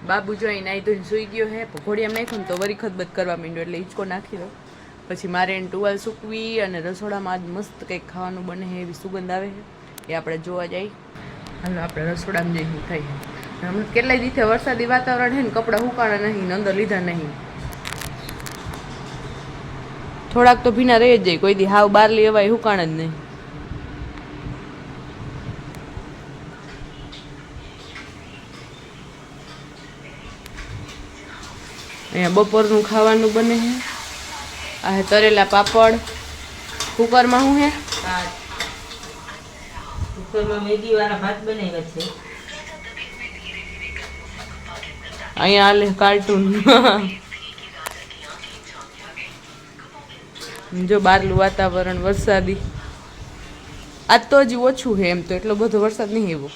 બાબુ જોઈ નાઈ ધોઈને સૂઈ ગયો હે ઘોડિયામાં નાખ્યું ને તો વરી ખતબત કરવા માંડ્યો એટલે હિંચકો નાખી દો પછી મારે એને ટુવાલ સૂકવી અને રસોડામાં આજ મસ્ત કંઈક ખાવાનું બને છે એવી સુગંધ આવે છે એ આપણે જોવા જઈએ હાલો આપણે રસોડામાં જઈ શું થાય હમણાં કેટલાય દિવસે વરસાદી વાતાવરણ છે ને કપડાં સુકાણા નહીં અંદર લીધા નહીં થોડાક તો ભીના રહી જ જાય કોઈ દી હાવ બહાર લેવાય સુકાણ જ નહીં અહીંયા બપોરનું ખાવાનું બને છે આ તરેલા પાપડ કુકરમાં શું હે કુકરમાં મેગી વાળા ભાત બનાવ્યા છે અહીંયા આલે કાર્ટૂન જો બહારનું વાતાવરણ વરસાદી આજ તો હજી ઓછું છે એમ તો એટલો બધો વરસાદ નહીં એવો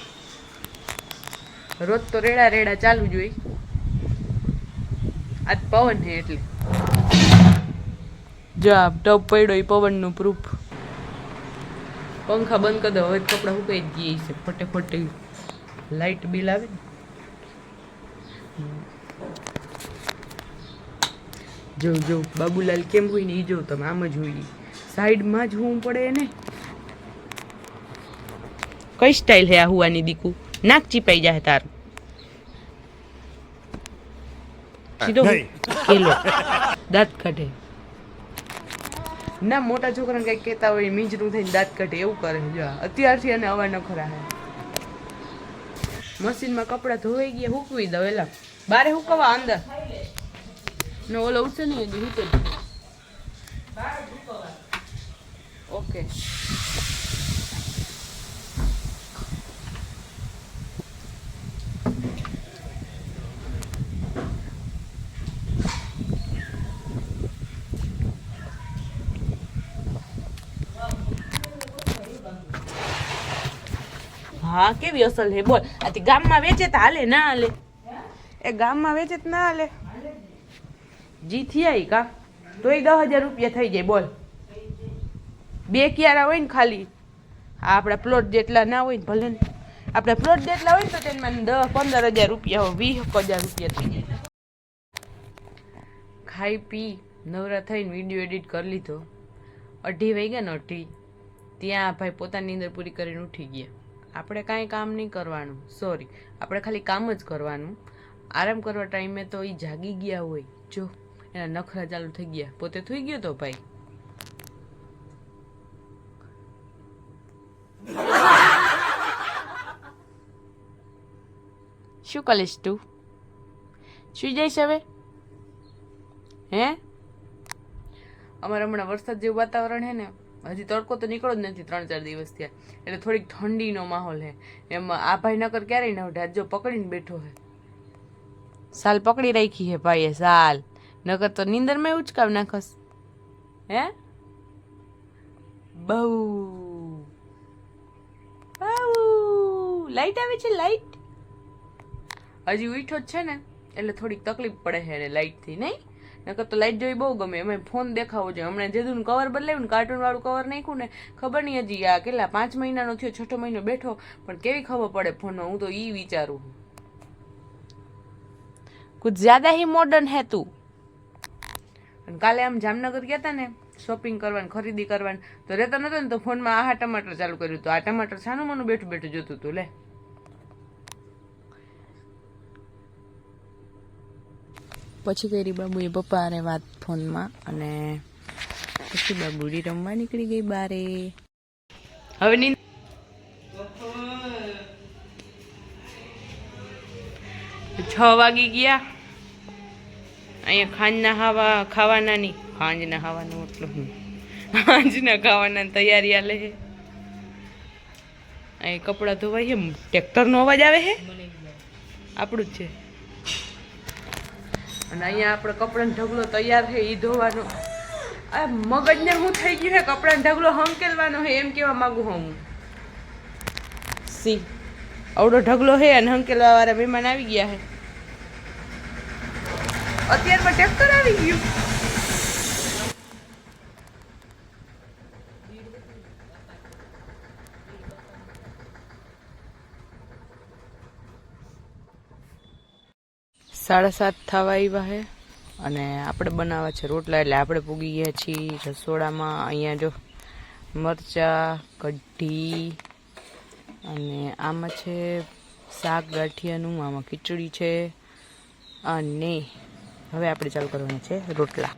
રોજ તો રેડા રેડા ચાલુ જ હોય આજ પવન છે એટલે જો આ ટપ પડ્યો એ પવનનું પ્રૂફ પંખા બંધ કરી દો હવે કપડાં સુકાઈ જ ગઈ છે ફટેફટ લાઇટ બિલ આવે ને જો બાબુલાલ કેમ હોય ને એ જો તમે આમ જ હોય સાઈડમાં જ હું પડે ને કઈ સ્ટાઇલ હે આ હુવાની દીકુ નાક ચીપાઈ જાય તાર સીધો કેલો દાંત કાઢે ના મોટા છોકરાને કઈક કહેતા હોય મીંજરું થઈને દાંત કાઢે એવું કરે જો અત્યારથી અને હવા ન ખરા હે મશીનમાં કપડાં ધોવાઈ ગયા હૂકવી દો એલા બારે હુકવા અંદર ને ઓલો ઉઠશે નહીં હજી હું તો ઓકે હા કેવી અસલ હે બોલ આથી ગામમાં વેચે તો હાલે ના હાલે એ ગામમાં વેચે તો ના હાલે જી થી આવી કા તોય 10,000 રૂપિયા થઈ જાય બોલ બે ક્યારા હોય ને ખાલી આપણા પ્લોટ જેટલા ના હોય ને ભલે ને આપણા પ્લોટ જેટલા હોય ને તો તેમાં 10-15,000 રૂપિયા હોય 20,000 રૂપિયા થઈ જાય ખાઈ પી નવરા થઈને વિડીયો એડિટ કરી લીધો 2:30 વાગ્યા ને 2:30 ત્યાં ભાઈ પોતાની અંદર પૂરી કરીને ઉઠી ગયા આપણે કાંઈ કામ નહીં કરવાનું સોરી આપણે ખાલી કામ જ કરવાનું આરામ કરવા ટાઈમે તો એ જાગી ગયા હોય જો એના નખરા ચાલુ થઈ ગયા પોતે થઈ ગયો તો ભાઈ શું કરીશ તું સુઈ જઈશ હવે હે અમારે હમણાં વરસાદ જેવું વાતાવરણ છે ને હજી તડકો તો નીકળો જ નથી 3-4 દિવસ થયા એટલે થોડીક ઠંડીનો માહોલ છે એમાં આ ભાઈ નકર ક્યારેય ન ઉઠે આજ જો પકડીને બેઠો છે સાલ પકડી રાખી છે ભાઈએ સાલ નકર તો નીંદરમાં ઉચકાવ નાખસ હે બહુ લાઈટ આવે છે લાઈટ હજી ઉઠો જ છે ને એટલે થોડીક તકલીફ પડે છે એને લાઈટથી નહીં નકર તો લાઈટ જોઈ બહુ ગમે એમાં ફોન દેખાવો જોઈએ હમણાં જેદુનું કવર બદલાવ્યું ને કાર્ટૂન વાળું કવર નાખ્યું ને ખબર નહીં હજી આ કેટલા 5 મહિનાનો થયો 6 મહિનો બેઠો પણ કેવી ખબર પડે ફોનમાં હું તો ઈ વિચારું कुछ ज्यादा ही मॉडर्न है तू काले आम जामनगर गया था ने शॉपिंग करवान खरीदी करवान तो रहता नतो ने तो फोन में आ टमाटर चालू कर्યું તો આ ટમાટર સાનું મનું બેઠું બેઠું જોતું તું લે પછી કરી બાબુએ પપ્પા અરે વાત ફોનમાં અને પછી બાબુડી રમવા નીકળી ગઈ બારે હવે ની 6 વાગી ગયા અહીંયા ખાંજના ખાવાના નહીં ખાંજના ખાવાનું મતલબ ખાંજના ખાવાના તૈયારી આલે છે અહીં કપડાં ધોવાય છે ટ્રેક્ટરનો અવાજ આવે છે આપણું જ છે અને અહીંયા આપણે કપડાનો ઢગલો તૈયાર છે એ ધોવાનો આ મગજને શું થઈ ગયું છે કપડાનો ઢગલો હંકેલવાનો છે એમ કહેવા માંગુ હું સી આવડો ઢગલો છે અને હંકેલવા વાળા મહેમાન આવી ગયા છે અત્યારમાં ટ્રેક્ટર આવી ગયું 7:30 થવા આવ્યા છે અને આપણે બનાવવા છે રોટલા. એટલે આપણે પૂગી ગયા છીએ રસોડામાં. અહીંયા જો મરચા, કઢી અને આમાં છે શાક ગાંઠિયાનું, આમાં ખીચડી છે અને હવે આપણે ચાલુ કરવાના છે રોટલા.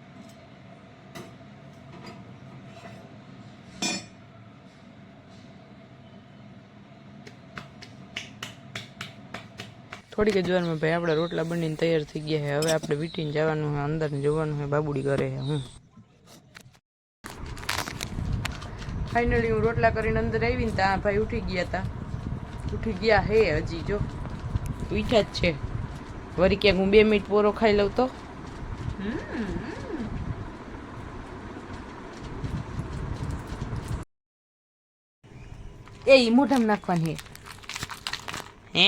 થોડીક જ વારમાં ભાઈ આપણા રોટલા બનીને તૈયાર થઈ ગયા છે. હવે આપણે વીટીને જવાનું છે, અંદર જોવાનું છે બાબુડી કરે છે. ફાઇનલી હું રોટલા કરીને અંદર આવીને ત્યાં ભાઈ ઉઠી ગયા હે. હજી જો ઉઠ્યા જ છે. વળી ક્યાંક હું 2 મિનિટ પોરો ખાઈ લઉં તો. એ મોઢામાં નાખવાની હે.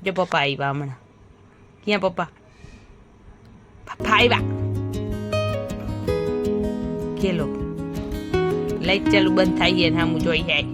જો પપ્પા આવ્યા હમણાં. ક્યાં પપ્પા? પપ્પા આવ્યા. કેલો લાઈટ ચાલુ બંધ થાય ને સામું જોઈ જાય.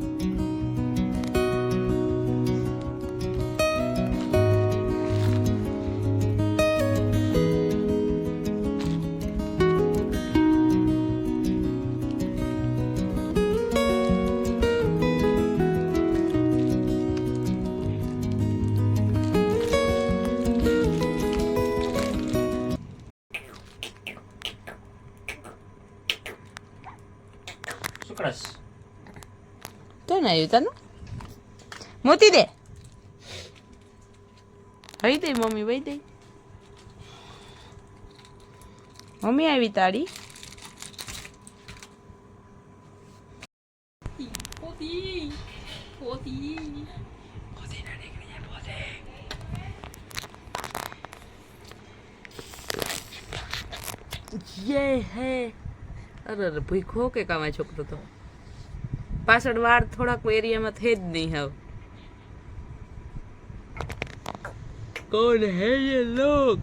તો ને આવ્યું તને મોતી દે. હઈ દઈ મમ્મી, વહી દઈ. મમ્મી આવી તારી. યે હે. અરે ભૂખો કે કામાં છોકરો તો પાછળ વાળ થોડાક એરિયામાં થઈ જ નહીં. હવે કોણ હે ये लोग?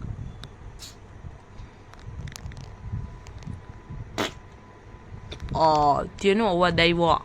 તેનો અવાજ આવ્યો.